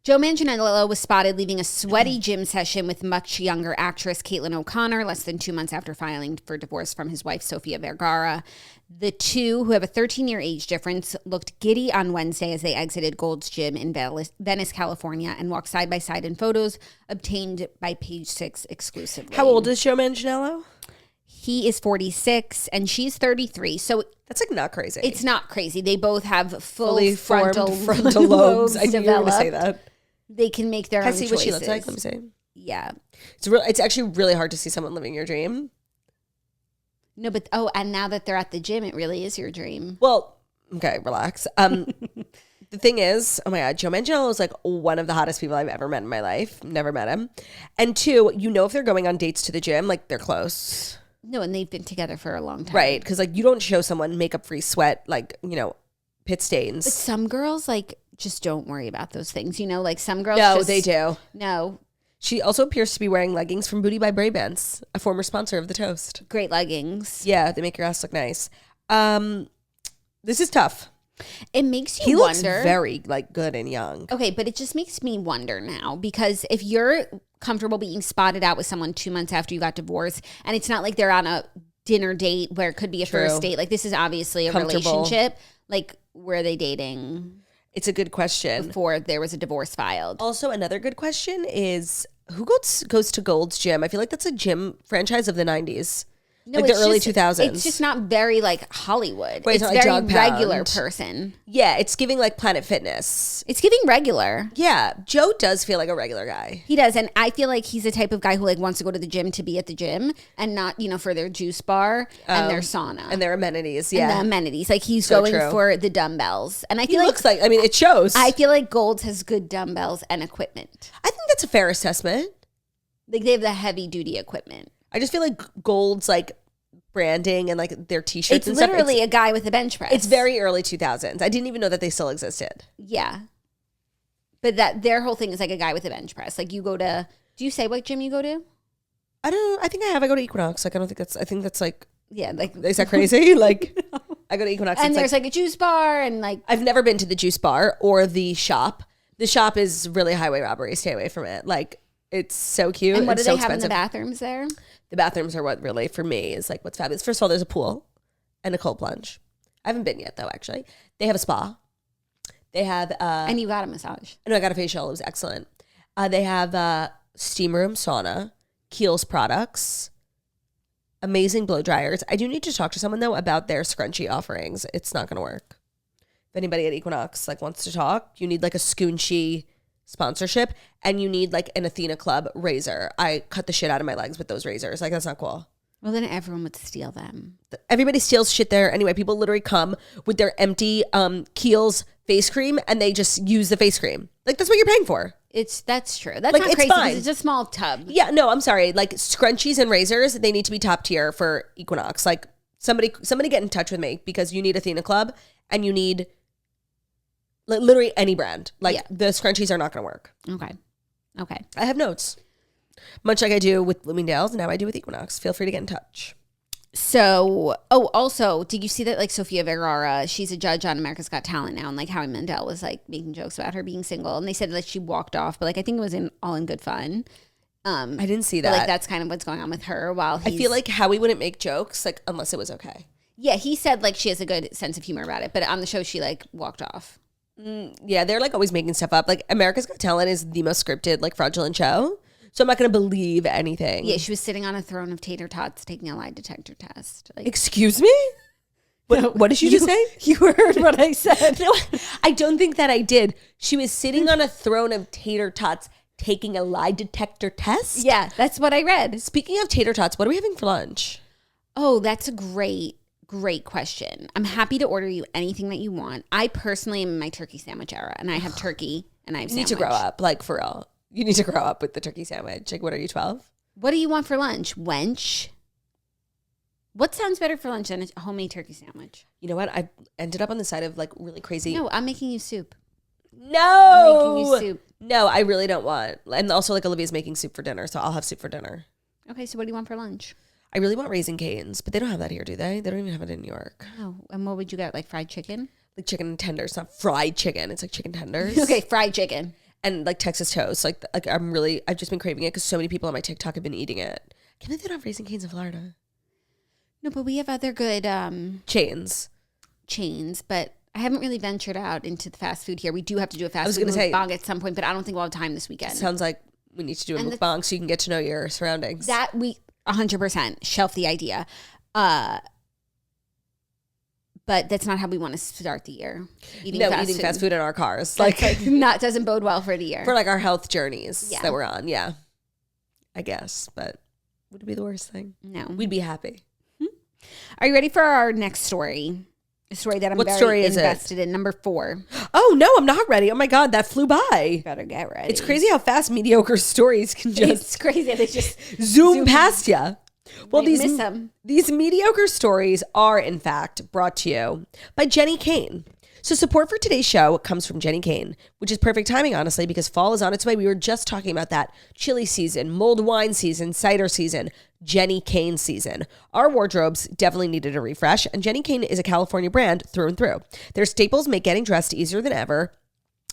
Joe Manganiello was spotted leaving a sweaty gym session with much younger actress Caitlin O'Connor less than 2 months after filing for divorce from his wife, Sofia Vergara. The two, who have a 13-year age difference, looked giddy on Wednesday as they exited Gold's Gym in Venice, California, and walked side by side in photos obtained by Page Six exclusively. How old is Joe Manganiello? He is 46 and she's 33. So that's like not crazy. It's not crazy. They both have fully frontal lobes. I knew you were going to say that. They can make their own choices. Can I see what she looks like? Let me see. Yeah. It's actually really hard to see someone living your dream. No, but and now that they're at the gym, it really is your dream. Well, okay, relax. The thing is, oh my God, Joe Manganiello is like one of the hottest people I've ever met in my life. Never met him. And two, if they're going on dates to the gym, like they're close. No, and they've been together for a long time. Right, because like you don't show someone makeup-free sweat, like, pit stains. But some girls like just don't worry about those things. Like some girls they do. No. She also appears to be wearing leggings from Booty by Brady, a former sponsor of the Toast. Great leggings. Yeah, they make your ass look nice. This is tough. It makes you he wonder. He looks very like good and young. Okay, but it just makes me wonder now, because if you're comfortable being spotted out with someone 2 months after you got divorced, and it's not like they're on a dinner date where it could be a first date. Like this is obviously a relationship. Like were they dating? It's a good question. Before there was a divorce filed. Also, another good question is who goes to Gold's Gym? I feel like that's a gym franchise of the 90s. No, like the early 2000s. It's just not very like Hollywood. Right, it's very regular person. Yeah, it's giving like Planet Fitness. It's giving regular. Yeah, Joe does feel like a regular guy. He does, and I feel like he's the type of guy who like wants to go to the gym to be at the gym and not, for their juice bar and their sauna. And their amenities, yeah. And the amenities. Like he's going for the dumbbells. And I feel looks like, it shows. I feel like Gold's has good dumbbells and equipment. I think that's a fair assessment. Like they have the heavy duty equipment. I just feel like Gold's like branding and like their t-shirts it's literally a guy with a bench press. It's very early 2000s. I didn't even know that they still existed. Yeah. But that their whole thing is like a guy with a bench press. Like you go to, do you say what gym you go to? I go to Equinox. Like I think that's like, yeah, like is that crazy? Like no. I go to Equinox and there's like a juice bar and like I've never been to the juice bar or the shop. The shop is really highway robbery. Stay away from it. Like it's so cute. And what do they have in the bathrooms there? The bathrooms are what really, for me, is like what's fabulous. First of all, there's a pool and a cold plunge. I haven't been yet, though, actually. They have a spa. They have... and you got a massage. No, I got a facial. It was excellent. They have steam room sauna, Kiehl's products, amazing blow dryers. I do need to talk to someone, though, about their scrunchy offerings. It's not going to work. If anybody at Equinox wants to talk, you need like a Scoonchy sponsorship, and you need like an Athena Club razor. I cut the shit out of my legs with those razors. Like that's not cool. Well, then everyone would steal them. Everybody steals shit there anyway. People literally come with their empty Kiehl's face cream and they just use the face cream. Like that's what you're paying for. That's true. That's like, not it's crazy. fine. It's a small tub. Yeah, no, I'm sorry. Like scrunchies and razors, they need to be top tier for Equinox. Like somebody get in touch with me because you need Athena Club and you need literally any brand. Like the scrunchies are not going to work. Okay. I have notes. Much like I do with Bloomingdale's, now I do with Equinox. Feel free to get in touch. So, also, did you see that like Sofia Vergara, she's a judge on America's Got Talent now, and like Howie Mandel was like making jokes about her being single, and they said that she walked off, but like I think it was all in good fun. I didn't see that. Like that's kind of what's going on with her. While I feel like Howie wouldn't make jokes like unless it was okay. Yeah, he said like she has a good sense of humor about it, but on the show she like walked off. Yeah, they're like always making stuff up. Like America's Got Talent is the most scripted, like fraudulent show. So I'm not going to believe anything. Yeah, she was sitting on a throne of tater tots taking a lie detector test. Like, excuse me? What did you just say? You heard what I said. No, I don't think that I did. She was sitting on a throne of tater tots taking a lie detector test? Yeah, that's what I read. Speaking of tater tots, what are we having for lunch? Oh, that's a great question. I'm happy to order you anything that you want. I personally am in my turkey sandwich era, and I have turkey and I have sandwich. You need to grow up, like for real. You need to grow up with the turkey sandwich. Like, what are you, 12? What do you want for lunch, wench? What sounds better for lunch than a homemade turkey sandwich? You know what? I ended up on the side of like really crazy. No, I'm making you soup. No. I'm making you soup. No, I really don't want. And also like Olivia's making soup for dinner, so I'll have soup for dinner. Okay, so what do you want for lunch? I really want Raising Cane's, but they don't have that here, do they? They don't even have it in New York. Oh, and what would you get? Like fried chicken? Like chicken tenders, not fried chicken. It's like chicken tenders. Okay, fried chicken. And like Texas toast. Like I've just been craving it because so many people on my TikTok have been eating it. I can't believe they don't have Raising Cane's in Florida. No, but we have other good chains, but I haven't really ventured out into the fast food here. We do have to do a fast food mukbang at some point, but I don't think we'll have time this weekend. Sounds like we need to do a mukbang so you can get to know your surroundings. That we 100% shelf the idea. But that's not how we want to start the year. Eating fast food in our cars. Like doesn't bode well for the year. For like our health journeys that we're on. Yeah. I guess. But would it be the worst thing? No. We'd be happy. Are you ready for our next story? A story that I'm very invested in. Number 4. Oh, no, I'm not ready. Oh, my God, that flew by. Better get ready. It's crazy how fast mediocre stories can just... It's crazy. They just zoom past you. Well, these mediocre stories are, in fact, brought to you by Jenny Kane. So support for today's show comes from Jenny Kane, which is perfect timing, honestly, because fall is on its way. We were just talking about that chili season, mulled wine season, cider season, Jenny Kane season. Our wardrobes definitely needed a refresh, and Jenny Kane is a California brand through and through. Their staples make getting dressed easier than ever.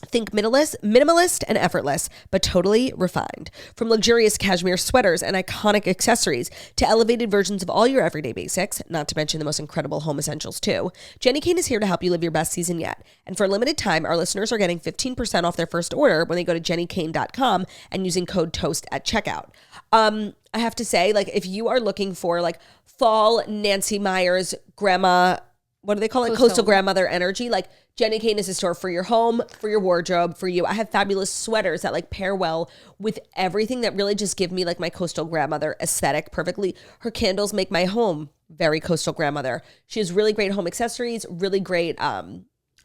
Think minimalist and effortless, but totally refined. From luxurious cashmere sweaters and iconic accessories to elevated versions of all your everyday basics, not to mention the most incredible home essentials too, Jenny Kane is here to help you live your best season yet. And for a limited time, our listeners are getting 15% off their first order when they go to jennykane.com and using code TOAST at checkout. I have to say, like, if you are looking for like fall Nancy Meyers grandma, what do they call it? Coastal grandmother energy. Like Jenny Kane is a store for your home, for your wardrobe, for you. I have fabulous sweaters that like pair well with everything that really just give me like my coastal grandmother aesthetic perfectly. Her candles make my home very coastal grandmother. She has really great home accessories, really great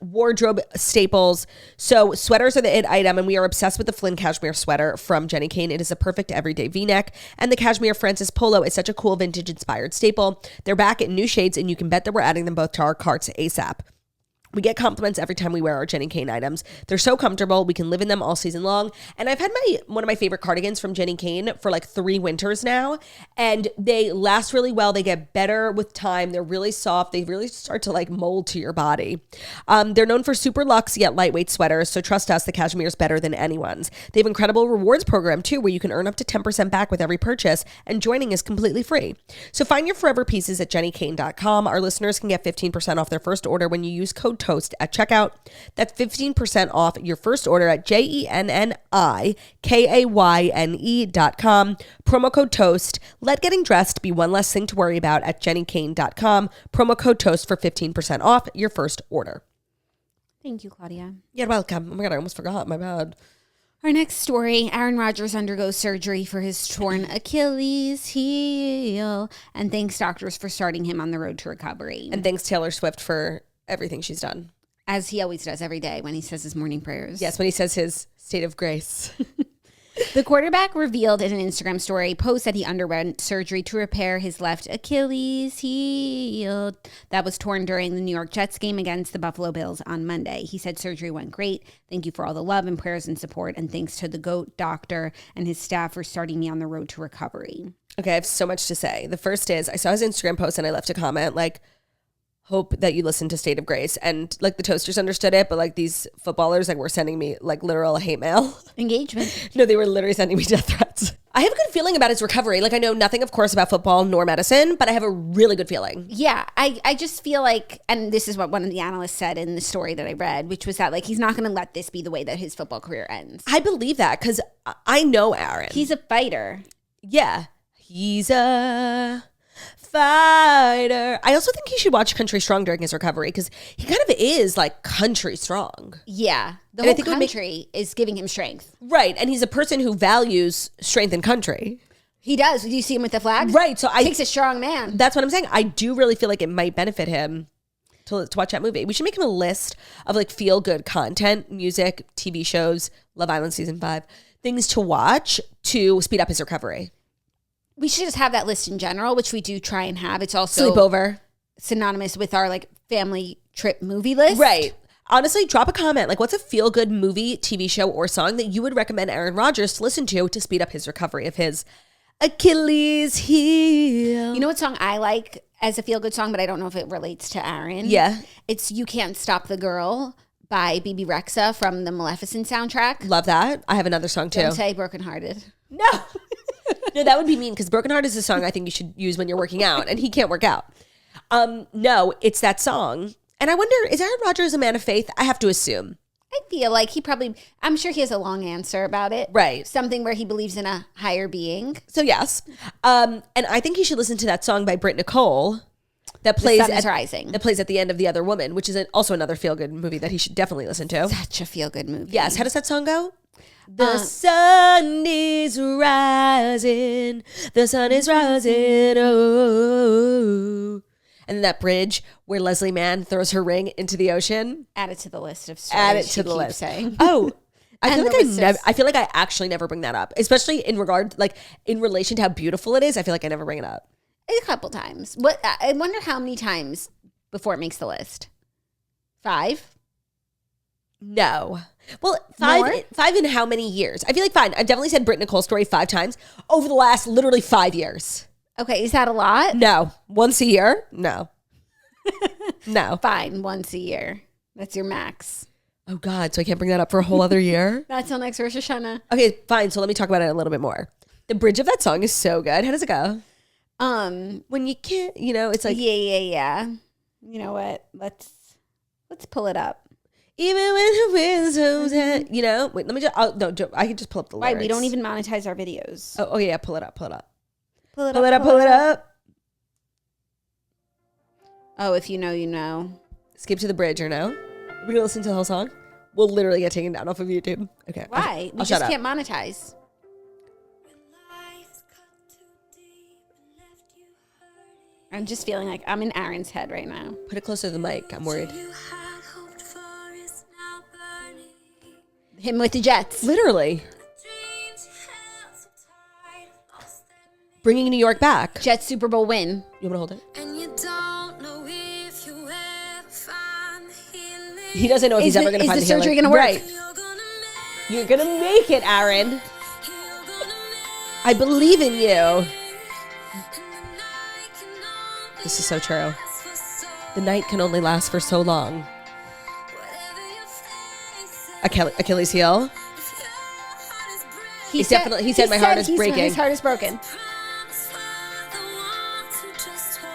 wardrobe staples. So sweaters are the it item, and we are obsessed with the Flynn cashmere sweater from Jenny Kane. It is a perfect everyday v-neck, and the cashmere Francis polo is such a cool vintage inspired staple. They're back in new shades, and you can bet that we're adding them both to our carts ASAP. We get compliments every time we wear our Jenny Kane items. They're so comfortable. We can live in them all season long. And I've had one of my favorite cardigans from Jenny Kane for like 3 winters now. And they last really well. They get better with time. They're really soft. They really start to like mold to your body. They're known for super luxe yet lightweight sweaters. So trust us, the cashmere is better than anyone's. They have incredible rewards program too, where you can earn up to 10% back with every purchase. And joining is completely free. So find your forever pieces at jennykane.com. Our listeners can get 15% off their first order when you use code TOAST at checkout. That's 15% off your first order at jennykane.com. Promo code TOAST. Let getting dressed be one less thing to worry about at jennykane.com. Promo code TOAST for 15% off your first order. Thank you, Claudia. You're welcome. Oh my God, I almost forgot. My bad. Our next story, Aaron Rodgers undergoes surgery for his torn Achilles heel. And thanks, doctors, for starting him on the road to recovery. And thanks, Taylor Swift, for everything she's done. As he always does every day when he says his morning prayers. Yes, when he says his state of grace. The quarterback revealed in an Instagram story post that he underwent surgery to repair his left Achilles heel that was torn during the New York Jets game against the Buffalo Bills on Monday. He said surgery went great. Thank you for all the love and prayers and support. And thanks to the GOAT doctor and his staff for starting me on the road to recovery. Okay, I have so much to say. The first is I saw his Instagram post and I left a comment like, hope that you listen to State of Grace. And like the Toasters understood it, but like these footballers like were sending me like literal hate mail. Engagement. No, they were literally sending me death threats. I have a good feeling about his recovery. Like, I know nothing, of course, about football nor medicine, but I have a really good feeling. Yeah, I just feel like, and this is what one of the analysts said in the story that I read, which was that, like, he's not going to let this be the way that his football career ends. I believe that because I know Aaron. He's a fighter. Yeah. He's a fighter. I also think he should watch Country Strong during his recovery because he kind of is like country strong. Yeah. The whole country is giving him strength. Right. And he's a person who values strength in country. He does. Do you see him with the flag? Right. So he takes a strong man. That's what I'm saying. I do really feel like it might benefit him to watch that movie. We should make him a list of like feel good content, music, TV shows, Love Island season 5, things to watch to speed up his recovery. We should just have that list in general, which we do try and have. It's also sleepover synonymous with our like family trip movie list. Right. Honestly, drop a comment. Like, what's a feel-good movie, TV show, or song that you would recommend Aaron Rodgers to listen to speed up his recovery of his Achilles heel? You know what song I like as a feel-good song, but I don't know if it relates to Aaron? Yeah. It's You Can't Stop the Girl by BB Rexa from the Maleficent soundtrack. Love that. I have another song, too. Don't say Brokenhearted. No. No, that would be mean because Broken Heart is a song I think you should use when you're working out, and he can't work out. No, it's that song. And I wonder, is Aaron Rodgers a man of faith? I have to assume. I feel like I'm sure he has a long answer about it. Right. Something where he believes in a higher being. So yes. And I think he should listen to that song by Britt Nicole that plays The Sun is Rising. That plays at the end of The Other Woman, which is also another feel-good movie that he should definitely listen to. Such a feel-good movie. Yes. How does that song go? The sun is rising. The sun is rising. Oh. And then that bridge where Leslie Mann throws her ring into the ocean. Add it to the list of stories. Add it to the list. Saying. Oh, I feel like I actually never bring that up, especially in relation to how beautiful it is. I feel like I never bring it up. A couple times. I wonder how many times before it makes the list. 5? No. Well, 5 in how many years? I feel like fine. I've definitely said Britt Nicole's story 5 times over the last literally 5 years. Okay, is that a lot? No. Once a year? No. No. Fine, once a year. That's your max. Oh, God. So I can't bring that up for a whole other year? Not till next Rosh Hashanah. Okay, fine. So let me talk about it a little bit more. The bridge of that song is so good. How does it go? When you can't, it's like... Yeah. You know what? Let's pull it up. Even when the wind's wait, let me just, I can just pull up the lyrics. Right, we don't even monetize our videos. Oh yeah, pull it up. Pull it up. Oh, if you know, you know. Skip to the bridge or no? We're going to listen to the whole song? We'll literally get taken down off of YouTube. Okay. Why? We just can't monetize. I'm just feeling like I'm in Aaron's head right now. Put it closer to the mic. I'm worried. Him with the Jets. Literally. Bringing New York back. Jets Super Bowl win. You want to hold it? He doesn't know if he's ever going to find the surgery going to work? Right. You're going to make it, Aaron. I believe in you. This is so true. The night can only last for so long. Achilles heel. He said my heart is breaking. His heart is broken.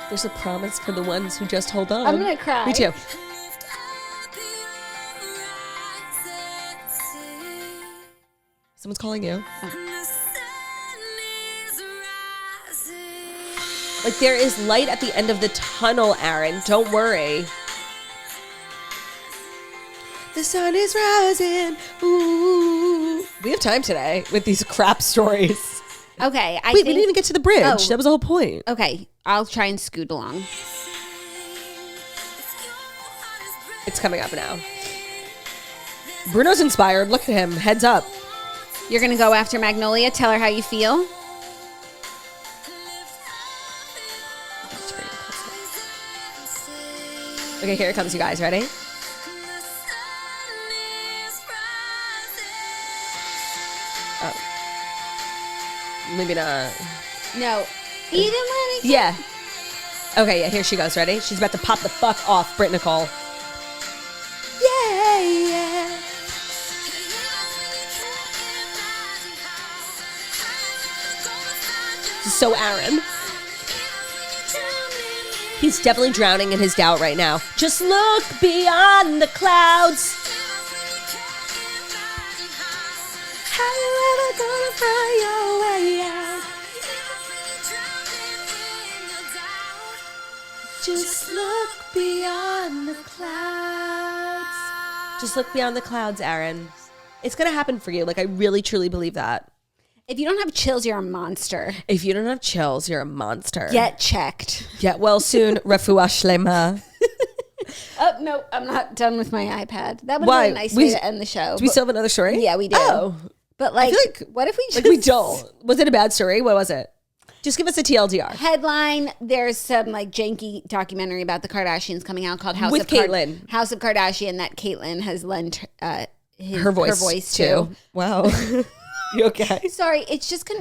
There's a promise for the ones who just hold on. I'm gonna cry. Me too. Someone's calling you. Like, there is light at the end of the tunnel, Aaron. Don't worry. The sun is rising. Ooh. We have time today with these crap stories. Okay. We didn't even get to the bridge. Oh. That was the whole point. Okay. I'll try and scoot along. It's coming up now. Bruno's inspired. Look at him. Heads up. You're going to go after Magnolia. Tell her how you feel. Okay, here it comes, you guys. Ready? Oh. Maybe not. No. Even when Yeah. Okay, yeah, here she goes. Ready? She's about to pop the fuck off Britt Nicole. Yeah. This is so Aaron. He's definitely drowning in his doubt right now. Just look beyond the clouds. How you ever gonna find your way out? Just look beyond the clouds. Just look beyond the clouds, Aaron. It's going to happen for you. Like, I really, truly believe that. If you don't have chills, you're a monster. If you don't have chills, you're a monster. Get checked. Get well soon. Refuah shlema. Oh, no, I'm not done with my iPad. That would be a nice way to end the show. Do we still have another story? Yeah, we do. Oh. But like, I feel like, what if we just... Like, we don't. Was it a bad story? What was it? Just give us a TLDR. Headline, there's some like janky documentary about the Kardashians coming out called House With of Caitlyn. House of Kardashian that Caitlyn has lent her voice to. Wow. You okay? Sorry, it's just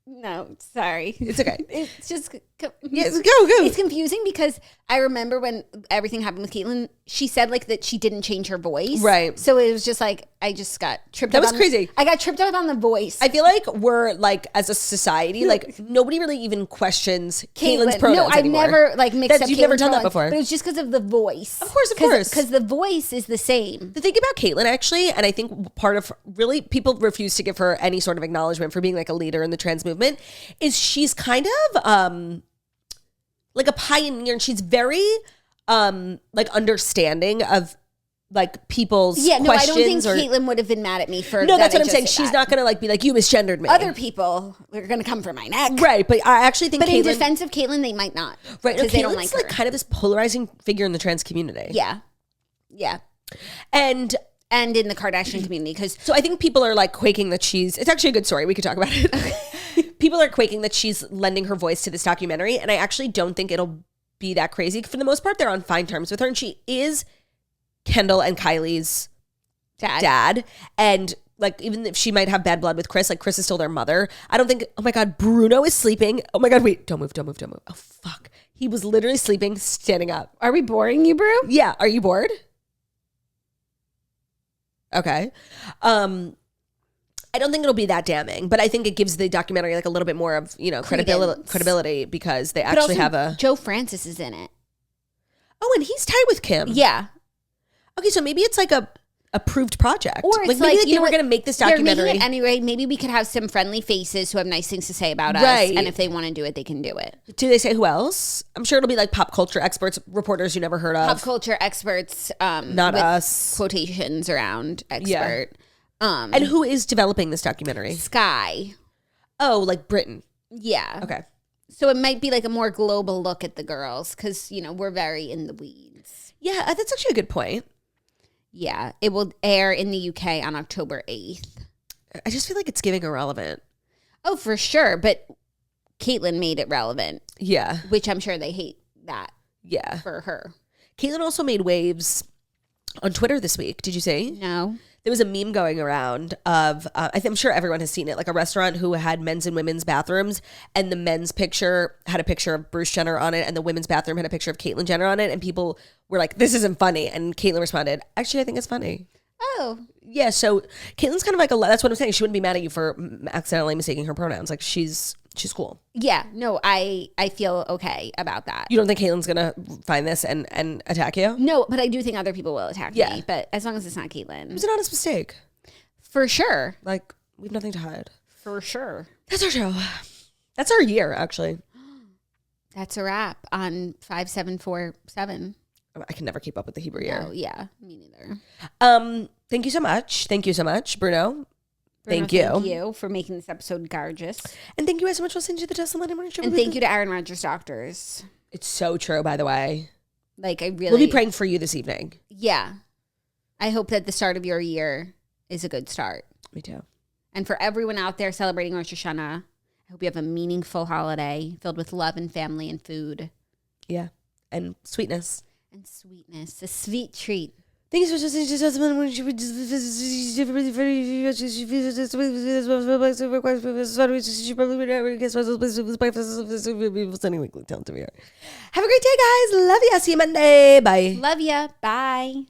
no, sorry. It's okay. It's just... Yes, go. It's confusing because I remember when everything happened with Caitlyn, she said like that she didn't change her voice. Right. So it was just like, I just got tripped up. That was crazy. I got tripped up on the voice. I feel like we're like, as a society, like nobody really even questions Caitlyn's pronouns anymore. I've never like mixed up You've Caitlyn's never done that pronouns, before. But it was just because of the voice. Of course. Because the voice is the same. The thing about Caitlyn, actually, and I think part of really people refuse to give her any sort of acknowledgement for being like a leader in the trans movement, is she's kind of like a pioneer, and she's very like understanding of like people's questions. I don't think Caitlyn would have been mad at me for no, that's what I'm saying. She's not gonna like be like, you misgendered me. Other people are gonna come for my neck, right? But I actually think, in defense of Caitlyn, they might not, right? Because they don't like her. Like kind of this polarizing figure in the trans community. Yeah, and in the Kardashian community, because so I think people are like quaking that she's. It's actually a good story. We could talk about it. Okay. People are quaking that she's lending her voice to this documentary, and I actually don't think it'll be that crazy. For the most part, they're on fine terms with her, and she is Kendall and Kylie's dad. And like, even if she might have bad blood with Chris, like Chris is still their mother. I don't think, oh my God, Bruno is sleeping. Oh my God, wait, don't move. Oh fuck. He was literally sleeping, standing up. Are we boring you, Bru? Yeah. Are you bored? Okay. I don't think it'll be that damning, but I think it gives the documentary like a little bit more of, you know, credibility because they actually have a... Joe Francis is in it. Oh, and he's tied with Kim. Yeah. Okay, so maybe it's like a approved project. Or it's maybe they were going to make this documentary. They're making it anyway. Maybe we could have some friendly faces who have nice things to say about us. And if they want to do it, they can do it. Do they say who else? I'm sure it'll be like pop culture experts, reporters you never heard of. Pop culture experts. Not with us. Quotations around expert. Yeah. And who is developing this documentary? Sky. Oh, like Britain. Yeah. Okay. So it might be like a more global look at the girls because, you know, we're very in the weeds. Yeah, that's actually a good point. Yeah. It will air in the UK on October 8th. I just feel like it's giving irrelevant. Oh, for sure. But Caitlyn made it relevant. Yeah. Which I'm sure they hate that. Yeah. For her. Caitlyn also made waves on Twitter this week. Did you see? No. There was a meme going around of, I'm sure everyone has seen it, like a restaurant who had men's and women's bathrooms, and the men's picture had a picture of Bruce Jenner on it, and the women's bathroom had a picture of Caitlyn Jenner on it, and people were like, this isn't funny. And Caitlyn responded, actually, I think it's funny. Oh. Yeah, so Caitlyn's kind of like that's what I'm saying. She wouldn't be mad at you for accidentally mistaking her pronouns. Like, she's cool. Yeah, no, I feel okay about that. You don't think Caitlyn's gonna find this and attack you? No, but I do think other people will attack me. But as long as it's not Caitlyn. It was an honest mistake. For sure. Like, we have nothing to hide. For sure. That's our show. That's our year, actually. That's a wrap on 5747. I can never keep up with the Hebrew year. Oh, yeah. Me neither. Thank you so much. Thank you so much, Bruno. Thank you for making this episode gorgeous. And thank you guys so much for listening to the Tesla Monday Morning Show. And thank you to Aaron Rodgers Doctors. It's so true, by the way. Like, I really... We'll be praying for you this evening. Yeah. I hope that the start of your year is a good start. Me too. And for everyone out there celebrating Rosh Hashanah, I hope you have a meaningful holiday filled with love and family and food. Yeah. And sweetness. And sweetness. A sweet treat. Thanks for listening to Tesla Monday Morning Show. Have a great day, guys. Love ya. See you Monday. Bye. Love ya. Bye.